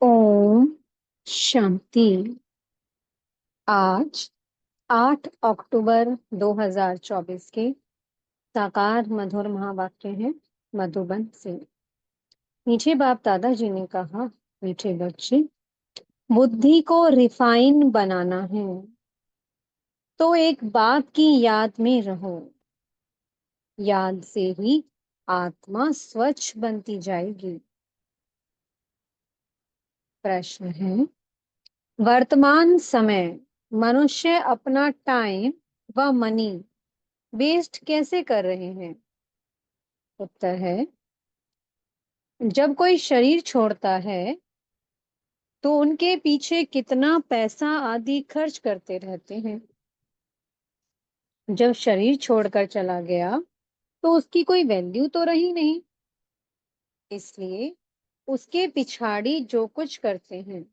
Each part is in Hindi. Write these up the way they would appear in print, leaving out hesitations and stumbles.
ओम शांति। आज 8 अक्टूबर 2024 के साकार मधुर महावाक्य हैं मधुबन से। मीठे बाप दादाजी ने कहा, मीठे बच्चे, बुद्धि को रिफाइन बनाना है तो एक बात की याद में रहो। याद से ही आत्मा स्वच्छ बनती जाएगी। प्रश्न है, वर्तमान समय मनुष्य अपना टाइम व मनी वेस्ट कैसे कर रहे हैं? उत्तर है, जब कोई शरीर छोड़ता है तो उनके पीछे कितना पैसा आदि खर्च करते रहते हैं। जब शरीर छोड़कर चला गया तो उसकी कोई वैल्यू तो रही नहीं, इसलिए उसके पिछाड़ी जो कुछ करते हैं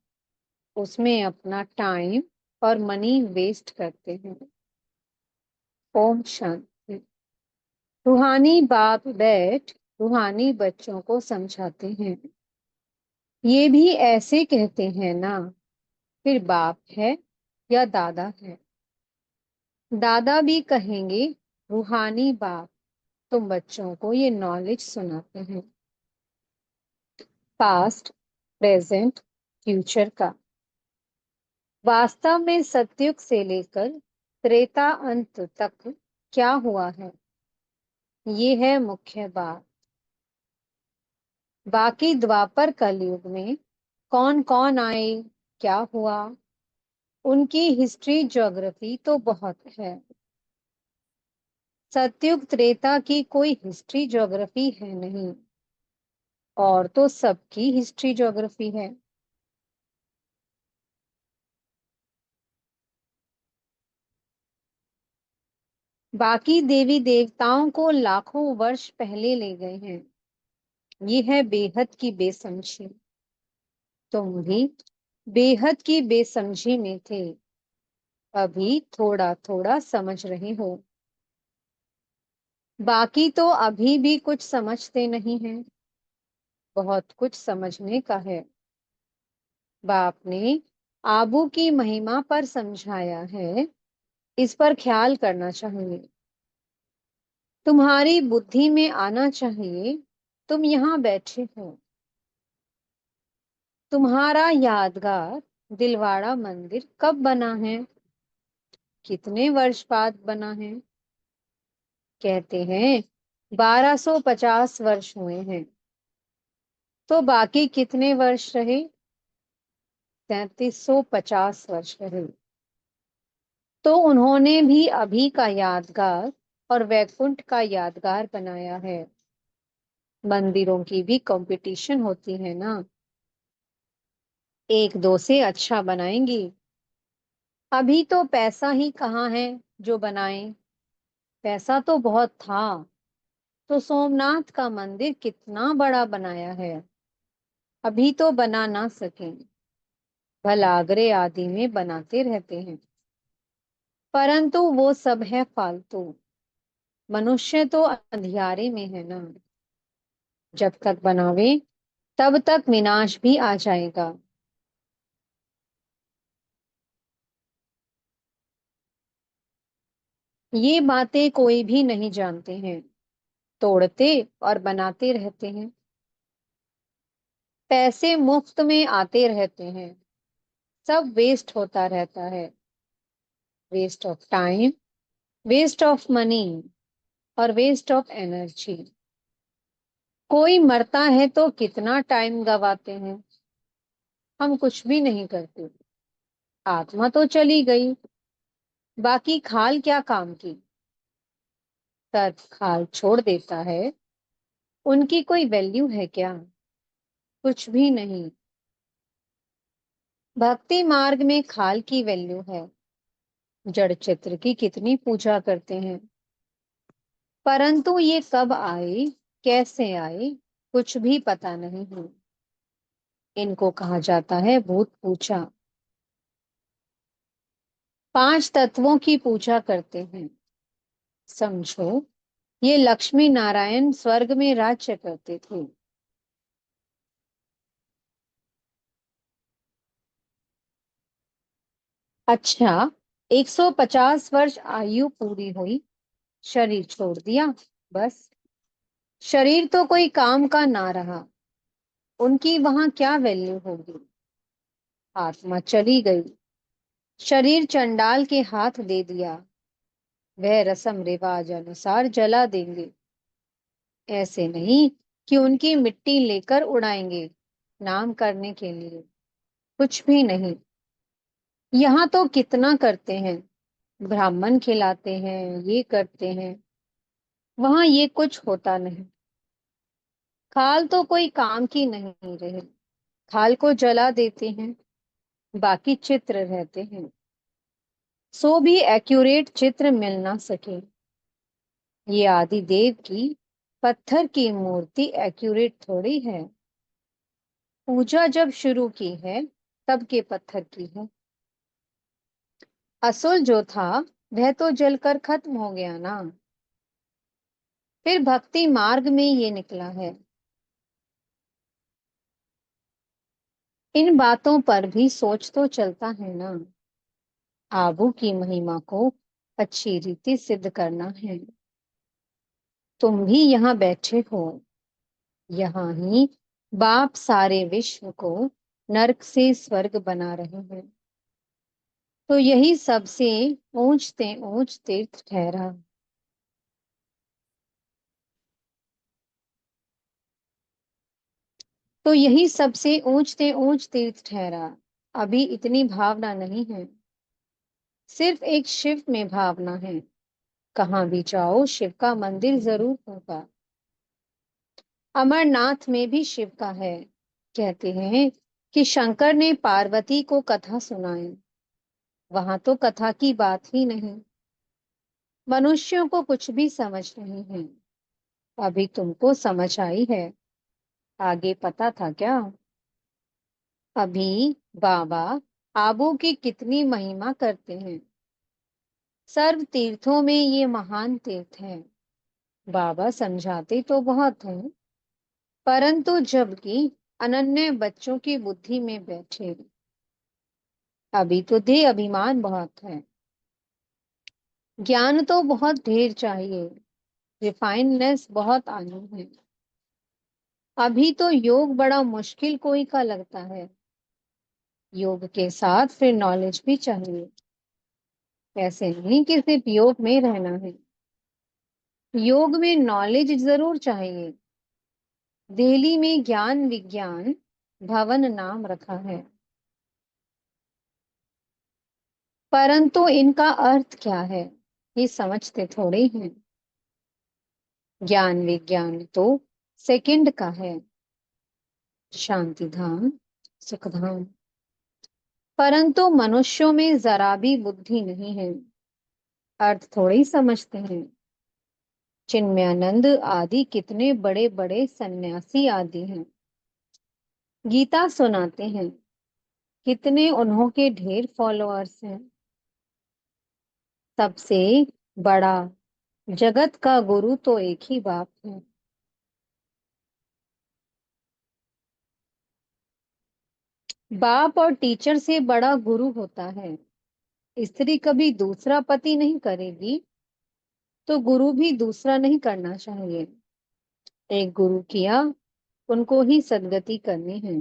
उसमें अपना टाइम और मनी वेस्ट करते हैं। ओम शांति। रूहानी बाप बैठ रूहानी बच्चों को समझाते हैं। ये भी ऐसे कहते हैं ना, फिर बाप है या दादा है? दादा भी कहेंगे रूहानी बाप तुम बच्चों को ये नॉलेज सुनाते हैं, पास्ट, प्रेजेंट, फ्यूचर का। वास्तव में सतयुग से लेकर त्रेता अंत तक क्या हुआ है, ये है मुख्य बात। बाकी द्वापर कलयुग में कौन कौन आए, क्या हुआ, उनकी हिस्ट्री ज्योग्राफी तो बहुत है। सतयुग त्रेता की कोई हिस्ट्री ज्योग्राफी है नहीं, और तो सबकी हिस्ट्री ज्योग्राफी है। बाकी देवी देवताओं को लाखों वर्ष पहले ले गए हैं। ये है बेहद की बेसमझी। तुम भी बेहद की बेसमझी में थे, अभी थोड़ा थोड़ा समझ रहे हो। बाकी तो अभी भी कुछ समझते नहीं हैं, बहुत कुछ समझने का है। बाप ने आबू की महिमा पर समझाया है, इस पर ख्याल करना चाहिए। तुम्हारी बुद्धि में आना चाहिए, तुम यहाँ बैठे हो। तुम्हारा यादगार दिलवाड़ा मंदिर कब बना है, कितने वर्ष बाद बना है? कहते हैं 1250 वर्ष हुए हैं, तो बाकी कितने वर्ष रहे? 3350 वर्ष रहे। तो उन्होंने भी अभी का यादगार और वैकुंठ का यादगार बनाया है। मंदिरों की भी कंपटीशन होती है ना, एक दो से अच्छा बनाएंगी। अभी तो पैसा ही कहाँ है जो बनाए, पैसा तो बहुत था तो सोमनाथ का मंदिर कितना बड़ा बनाया है, अभी तो बना ना सके। भलागरे आदि में बनाते रहते हैं, परंतु वो सब है फालतू। मनुष्य तो अंधियारे में है ना, जब तक बनावे तब तक विनाश भी आ जाएगा। ये बातें कोई भी नहीं जानते हैं, तोड़ते और बनाते रहते हैं। पैसे मुफ्त में आते रहते हैं, सब वेस्ट होता रहता है। Waste of time, waste of money और वेस्ट ऑफ एनर्जी। कोई मरता है तो कितना टाइम गवाते हैं, हम कुछ भी नहीं करते। आत्मा तो चली गई, बाकी खाल क्या काम की? सर्प खाल छोड़ देता है, उनकी कोई वैल्यू है क्या? कुछ भी नहीं। भक्ति मार्ग में खाल की वैल्यू है। जड़ चित्र की कितनी पूजा करते हैं, परंतु ये कब आए, कैसे आए, कुछ भी पता नहीं है। इनको कहा जाता है भूत पूजा। 5 तत्वों की पूजा करते हैं। समझो, ये लक्ष्मी नारायण स्वर्ग में राज्य करते थे। अच्छा, 150 वर्ष आयु पूरी हुई, शरीर छोड़ दिया, बस। शरीर तो कोई काम का ना रहा, उनकी वहां क्या वैल्यू होगी। आत्मा चली गई, शरीर चंडाल के हाथ दे दिया, वह रस्म रिवाज अनुसार जला देंगे। ऐसे नहीं कि उनकी मिट्टी लेकर उड़ाएंगे नाम करने के लिए, कुछ भी नहीं। यहाँ तो कितना करते हैं, ब्राह्मण खिलाते हैं, ये करते हैं। वहां ये कुछ होता नहीं। खाल तो कोई काम की नहीं रहे, खाल को जला देते हैं, बाकी चित्र रहते हैं। सो भी एक्यूरेट चित्र मिल ना सके। ये आदि देव की पत्थर की मूर्ति एक्यूरेट थोड़ी है। पूजा जब शुरू की है तब के पत्थर की है। असुल जो था वह तो जलकर खत्म हो गया ना। फिर भक्ति मार्ग में ये निकला है। इन बातों पर भी सोच तो चलता है ना। आबू की महिमा को अच्छी रीति सिद्ध करना है। तुम भी यहाँ बैठे हो, यहाँ ही बाप सारे विश्व को नरक से स्वर्ग बना रहे हैं। तो यही सबसे ऊंचते ऊंच तीर्थ ठहरा। तो यही सबसे ऊंचते ऊंच तीर्थ ठहरा। अभी इतनी भावना नहीं है, सिर्फ एक शिव में भावना है। कहाँ भी जाओ शिव का मंदिर जरूर होगा। अमरनाथ में भी शिव का है। कहते हैं कि शंकर ने पार्वती को कथा सुनाई। वहां तो कथा की बात ही नहीं। मनुष्यों को कुछ भी समझ नहीं है। अभी तुमको समझ आई है, आगे पता था क्या। अभी बाबा आबू की कितनी महिमा करते हैं। सर्व तीर्थों में ये महान तीर्थ है। बाबा समझाते तो बहुत हैं, परंतु जबकि अनन्य बच्चों की बुद्धि में बैठे। अभी तो दे अभिमान बहुत है। ज्ञान तो बहुत ढेर चाहिए, रिफाइननेस बहुत आनी है। अभी तो योग बड़ा मुश्किल कोई का लगता है। योग के साथ फिर नॉलेज भी चाहिए। ऐसे नहीं कि सिर्फ योग में रहना है, योग में नॉलेज जरूर चाहिए। दिल्ली में ज्ञान विज्ञान भवन नाम रखा है, परंतु इनका अर्थ क्या है ये समझते थोड़े हैं। ज्ञान विज्ञान तो सेकंड का है, शांति धाम, सुख धाम। परंतु मनुष्यों में जरा भी बुद्धि नहीं है, अर्थ थोड़े ही समझते हैं। चिन्मयानंद आदि कितने बड़े बड़े सन्यासी आदि हैं, गीता सुनाते हैं, कितने उन्हों के ढेर फॉलोअर्स हैं। सबसे बड़ा जगत का गुरु तो एक ही बाप है। बाप और टीचर से बड़ा गुरु होता है। स्त्री कभी दूसरा पति नहीं करेगी, तो गुरु भी दूसरा नहीं करना चाहिए। एक गुरु किया, उनको ही सदगति करनी है।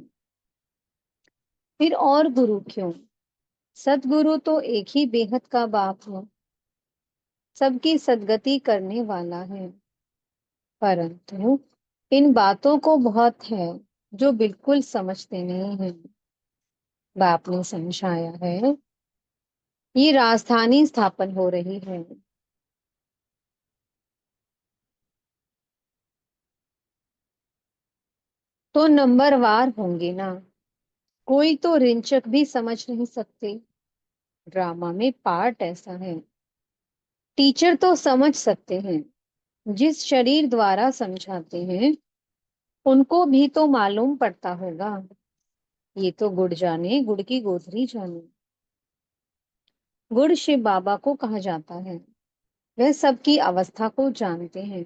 फिर और गुरु क्यों, सदगुरु तो एक ही बेहद का बाप है, सबकी सदगति करने वाला है। परंतु इन बातों को बहुत है जो बिल्कुल समझते नहीं हैं। बाप ने समझाया है, ये राजधानी स्थापन हो रही है। तो नंबरवार होंगे ना, कोई तो रिंचक भी समझ नहीं सकते। ड्रामा में पार्ट ऐसा है। टीचर तो समझ सकते हैं, जिस शरीर द्वारा समझाते हैं उनको भी तो मालूम पड़ता होगा। ये तो गुड़ जाने गुड़ की गोथरी जाने। गुड़ शिव बाबा को कहा जाता है, वह सबकी अवस्था को जानते हैं,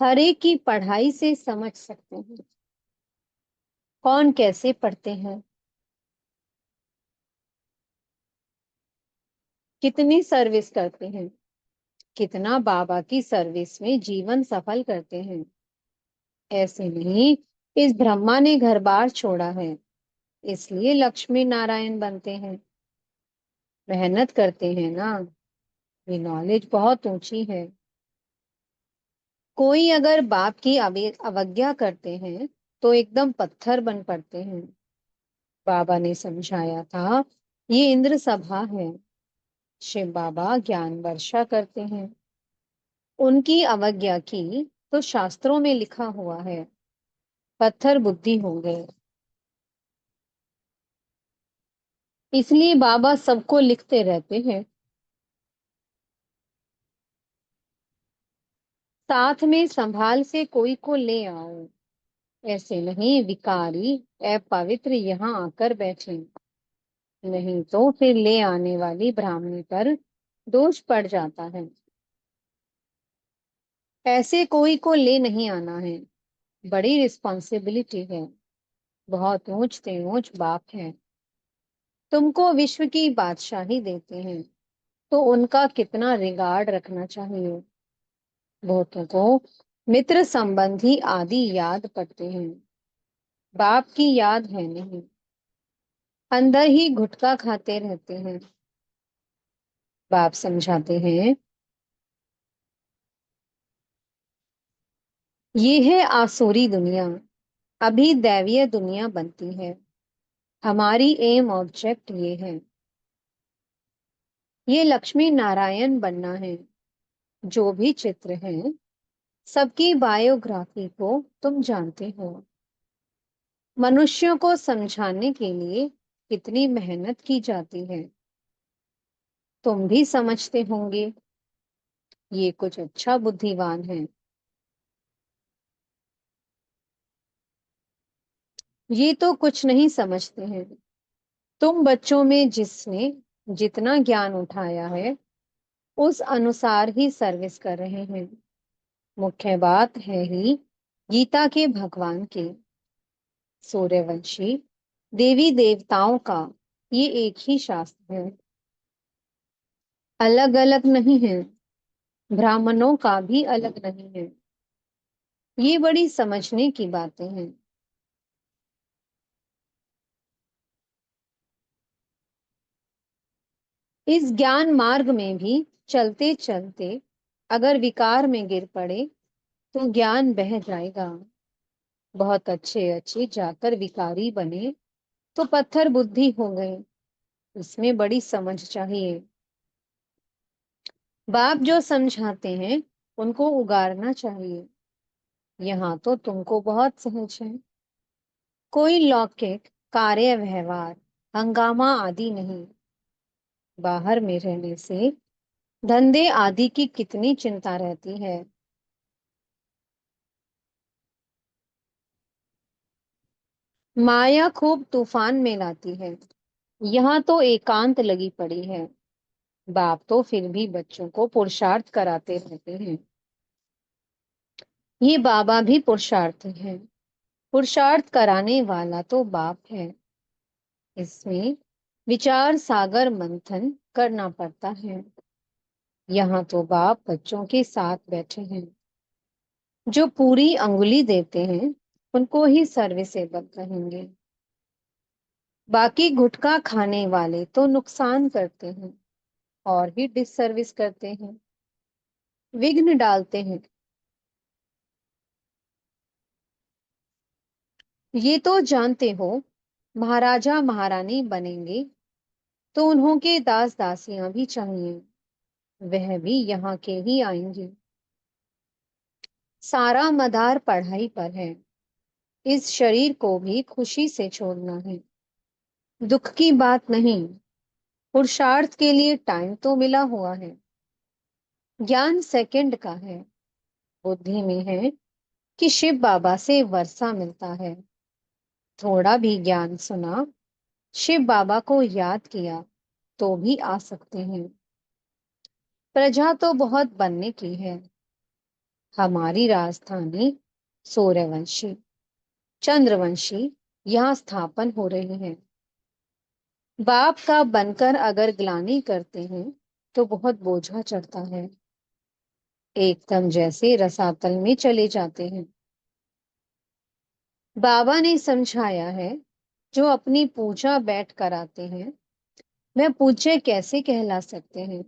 हर एक की पढ़ाई से समझ सकते हैं कौन कैसे पढ़ते हैं। कितनी सर्विस करते हैं, कितना बाबा की सर्विस में जीवन सफल करते हैं। ऐसे नहीं, इस ब्रह्मा ने घर बार छोड़ा है, इसलिए लक्ष्मी नारायण बनते हैं। मेहनत करते हैं ना, ये नॉलेज बहुत ऊंची है। कोई अगर बाप की अवज्ञा करते हैं तो एकदम पत्थर बन पड़ते हैं। बाबा ने समझाया था, ये इंद्र सभा है, शिव बाबा ज्ञान वर्षा करते हैं। उनकी अवज्ञा की तो शास्त्रों में लिखा हुआ है, पत्थर बुद्धि हो गए। इसलिए बाबा सबको लिखते रहते हैं, साथ में संभाल से कोई को ले आओ। ऐसे नहीं विकारी पवित्र यहाँ आकर बैठे, नहीं तो फिर ले आने वाली ब्राह्मणी पर दोष पड़ जाता है। ऐसे कोई को ले नहीं आना है, बड़ी रिस्पॉन्सिबिलिटी है। बहुत ऊंच से ऊंच बाप है, तुमको विश्व की बादशाही देते हैं, तो उनका कितना रिगार्ड रखना चाहिए। बहुतों को मित्र संबंधी आदि याद पड़ते हैं, बाप की याद है नहीं। अंदर ही गुटखा खाते रहते हैं। बाप समझाते हैं, ये है आसुरी दुनिया, अभी दैवीय दुनिया बनती है। हमारी एम ऑब्जेक्ट ये है, ये लक्ष्मी नारायण बनना है। जो भी चित्र हैं, सबकी बायोग्राफी को तुम जानते हो। मनुष्यों को समझाने के लिए कितनी मेहनत की जाती है, तुम भी समझते होंगे। ये कुछ अच्छा बुद्धिमान है। ये तो कुछ नहीं समझते हैं। तुम बच्चों में जिसने जितना ज्ञान उठाया है, उस अनुसार ही सर्विस कर रहे हैं। मुख्य बात है ही गीता के भगवान के, सूर्यवंशी देवी देवताओं का ये एक ही शास्त्र है, अलग अलग नहीं है। ब्राह्मणों का भी अलग नहीं है। ये बड़ी समझने की बातें हैं। इस ज्ञान मार्ग में भी चलते चलते अगर विकार में गिर पड़े तो ज्ञान बह जाएगा। बहुत अच्छे अच्छे जाकर विकारी बने तो पत्थर बुद्धि हो गए। इसमें बड़ी समझ चाहिए। बाप जो समझाते हैं उनको उगारना चाहिए। यहाँ तो तुमको बहुत सहज है। कोई लौकिक कार्य व्यवहार हंगामा आदि नहीं। बाहर में रहने से धंधे आदि की कितनी चिंता रहती है। माया खूब तूफान में लाती है। यहाँ तो एकांत लगी पड़ी है। बाप तो फिर भी बच्चों को पुरुषार्थ कराते रहते हैं। ये बाबा भी पुरुषार्थी हैं। पुरुषार्थ कराने वाला तो बाप है। इसमें विचार सागर मंथन करना पड़ता है। यहाँ तो बाप बच्चों के साथ बैठे हैं। जो पूरी अंगुली देते हैं उनको ही सर्विसेबल कहेंगे। बाकी गुटखा खाने वाले तो नुकसान करते हैं और भी डिससर्विस करते हैं, विघ्न डालते हैं। ये तो जानते हो, महाराजा महारानी बनेंगे तो उन्हों के दास दासियां भी चाहिए। वह भी यहाँ के ही आएंगे। सारा मदार पढ़ाई पर है। इस शरीर को भी खुशी से छोड़ना है, दुख की बात नहीं। पुरुषार्थ के लिए टाइम तो मिला हुआ है। ज्ञान सेकंड का है। बुद्धि में है कि शिव बाबा से वर्षा मिलता है। थोड़ा भी ज्ञान सुना, शिव बाबा को याद किया तो भी आ सकते हैं। प्रजा तो बहुत बनने की है। हमारी राजधानी सूर्यवंशी चंद्रवंशी यहाँ स्थापन हो रहे हैं। बाप का बनकर अगर ग्लानि करते हैं तो बहुत बोझा चढ़ता है, एकदम जैसे रसातल में चले जाते हैं। बाबा ने समझाया है, जो अपनी पूजा बैठ कर आते हैं वह पूज्य कैसे कहला सकते हैं।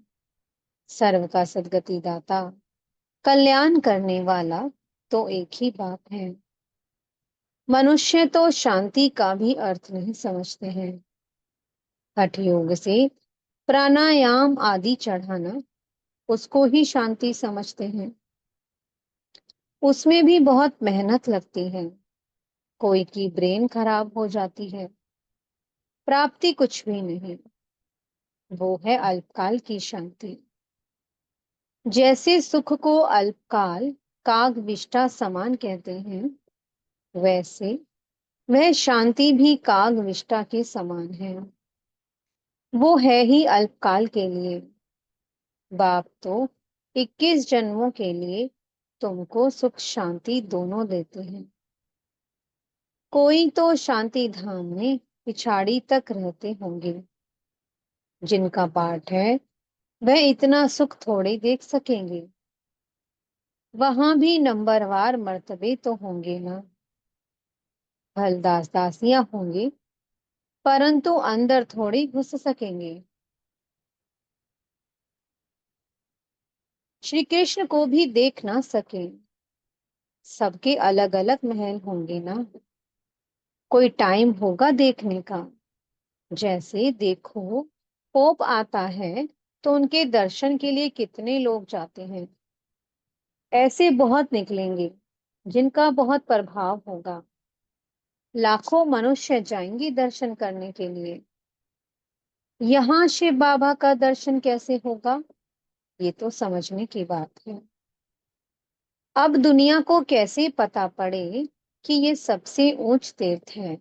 सर्व का सद्गति दाता, कल्याण करने वाला तो एक ही बाप है। मनुष्य तो शांति का भी अर्थ नहीं समझते हैं। हठ योग से प्राणायाम आदि चढ़ाना, उसको ही शांति समझते हैं। उसमें भी बहुत मेहनत लगती है, कोई की ब्रेन खराब हो जाती है। प्राप्ति कुछ भी नहीं, वो है अल्पकाल की शांति। जैसे सुख को अल्पकाल काग विष्ठा समान कहते हैं, वैसे वह शांति भी काग विष्ठा के समान है। वो है ही अल्पकाल के लिए। बाप तो 21 जन्मों के लिए तुमको सुख शांति दोनों देते हैं। कोई तो शांति धाम में पिछाड़ी तक रहते होंगे। जिनका पाठ है वह इतना सुख थोड़े देख सकेंगे। वहां भी नंबरवार मर्तबे तो होंगे ना। भल दास दासियां होंगे, परंतु अंदर थोड़ी घुस सकेंगे। श्री कृष्ण को भी देख ना सके। सबके अलग अलग महल होंगे ना। कोई टाइम होगा देखने का। जैसे देखो, पोप आता है तो उनके दर्शन के लिए कितने लोग जाते हैं। ऐसे बहुत निकलेंगे जिनका बहुत प्रभाव होगा। लाखों मनुष्य जाएंगे दर्शन करने के लिए। यहाँ शिव बाबा का दर्शन कैसे होगा, ये तो समझने की बात है। अब दुनिया को कैसे पता पड़े कि ये सबसे ऊंच तीर्थ है।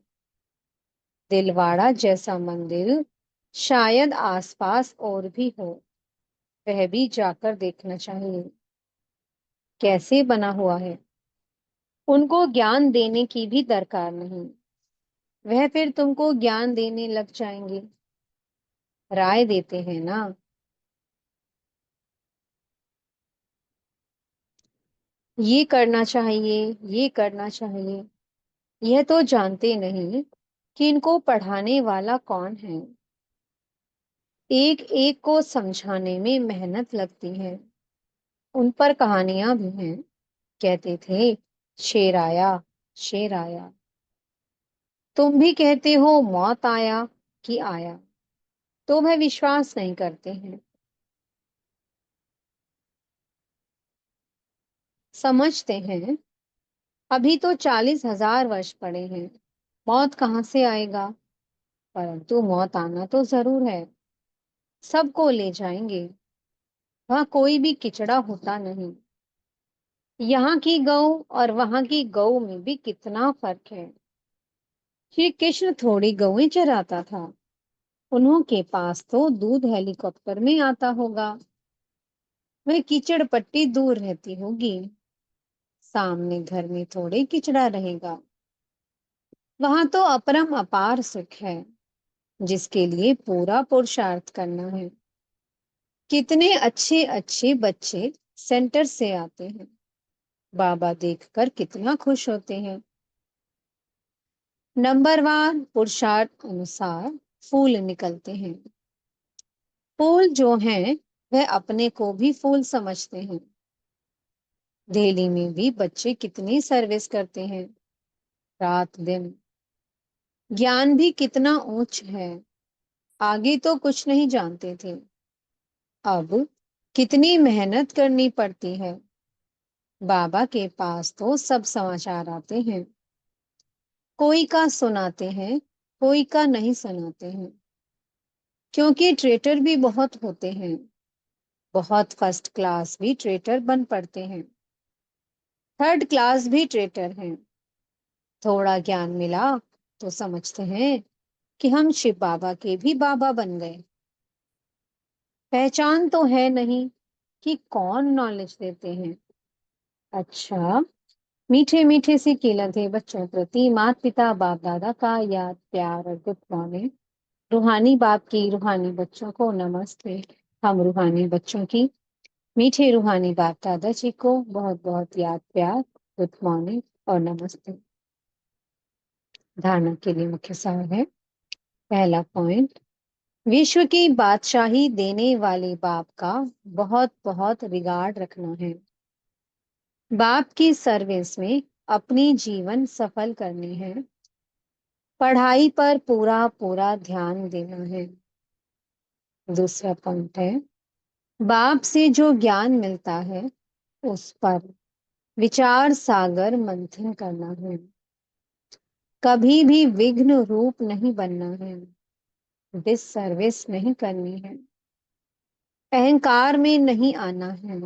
दिलवाड़ा जैसा मंदिर शायद आसपास और भी हो, वह भी जाकर देखना चाहिए कैसे बना हुआ है। उनको ज्ञान देने की भी दरकार नहीं, वह फिर तुमको ज्ञान देने लग जाएंगे। राय देते हैं ना। ये करना चाहिए, ये करना चाहिए। यह तो जानते नहीं कि इनको पढ़ाने वाला कौन है। एक एक को समझाने में मेहनत लगती है। उन पर कहानियां भी हैं। कहते थे, शेर आया, शेर आया। तुम भी कहते हो मौत आया कि आया, तो वह विश्वास नहीं करते हैं। समझते हैं अभी तो 40,000 वर्ष पड़े हैं, मौत कहाँ से आएगा। परंतु मौत आना तो जरूर है। सबको ले जाएंगे। वहां कोई भी किचड़ा होता नहीं। यहाँ की गौ और वहां की गौ में भी कितना फर्क है। श्री कृष्ण थोड़ी गौएं चराता था। उन्हों के पास तो दूध हेलीकॉप्टर में आता होगा। वह कीचड़ पट्टी दूर रहती होगी। सामने घर में थोड़े किचड़ा रहेगा। वहां तो अपरम अपार सुख है, जिसके लिए पूरा पुरुषार्थ करना है। कितने अच्छे अच्छे बच्चे सेंटर से आते हैं। बाबा देखकर कितना खुश होते हैं। नंबरवार पुरुषार्थ अनुसार फूल निकलते हैं। फूल जो हैं वह अपने को भी फूल समझते हैं। दिल्ली में भी बच्चे कितनी सर्विस करते हैं, रात दिन। ज्ञान भी कितना ऊंच है। आगे तो कुछ नहीं जानते थे, अब कितनी मेहनत करनी पड़ती है। बाबा के पास तो सब समाचार आते हैं। कोई का सुनाते हैं, कोई का नहीं सुनाते हैं। क्योंकि ट्रेटर भी बहुत होते हैं। बहुत फर्स्ट क्लास भी ट्रेटर बन पड़ते हैं। थर्ड क्लास भी ट्रेटर हैं। थोड़ा ज्ञान मिला तो समझते हैं कि हम शिव बाबा के भी बाबा बन गए। पहचान तो है नहीं कि कौन नॉलेज देते हैं। अच्छा, मीठे मीठे से केला थे बच्चों प्रति माता पिता बाप दादा का याद प्यार और गुड मॉर्निंग। रूहानी बाप की रूहानी बच्चों को नमस्ते। हम रूहानी बच्चों की मीठे रूहानी बाप दादा जी को बहुत बहुत याद प्यार, गुड मॉर्निंग और नमस्ते। धारणा के लिए मुख्य सार है। पहला पॉइंट, विश्व की बादशाही देने वाले बाप का बहुत बहुत रिगार्ड रखना है। बाप की सर्विस में अपनी जीवन सफल करनी है। पढ़ाई पर पूरा पूरा ध्यान देना है। दूसरा पॉइंट है, बाप से जो ज्ञान मिलता है उस पर विचार सागर मंथन करना है। कभी भी विघ्न रूप नहीं बनना है। डिस सर्विस नहीं करनी है। अहंकार में नहीं आना है।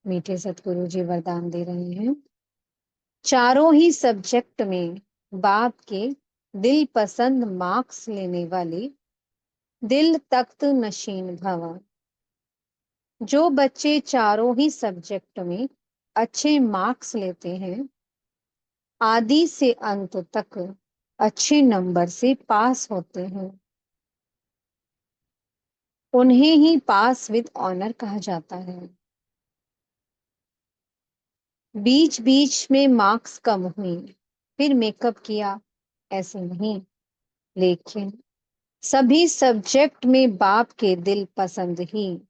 मीठे सतगुरु जी वरदान दे रहे हैं। चारों ही सब्जेक्ट में बाप के दिल पसंद मार्क्स लेने वाले दिल तख्त नशीन भव। जो बच्चे चारों ही सब्जेक्ट में अच्छे मार्क्स लेते हैं, आदि से अंत तक अच्छे नंबर से पास होते हैं, उन्हें ही पास विद ऑनर कहा जाता है। बीच बीच में मार्क्स कम हुई, फिर मेकअप किया, ऐसे नहीं, लेकिन सभी सब्जेक्ट में बाप के दिल पसंद ही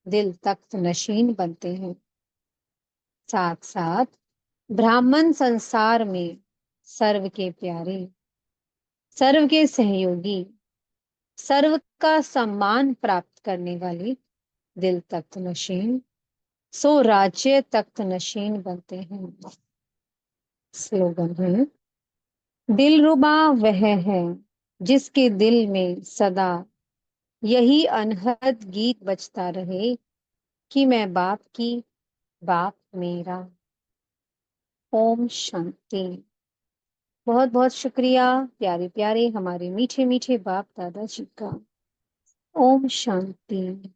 दिल तख्त नशीन बनते हैं। साथ साथ ब्राह्मण संसार में सर्व के प्यारे, सर्व के सहयोगी, सर्व का सम्मान प्राप्त करने वाले दिल तख्त नशीन सो राज्य तख्त नशीन बनते हैं। स्लोगन है, दिलरुबा वह है जिसके दिल में सदा यही अनहद गीत बजता रहे कि मैं बाप की, बाप मेरा। ओम शांति। बहुत बहुत शुक्रिया प्यारे प्यारे हमारे मीठे मीठे बाप दादा जी का। ओम शांति।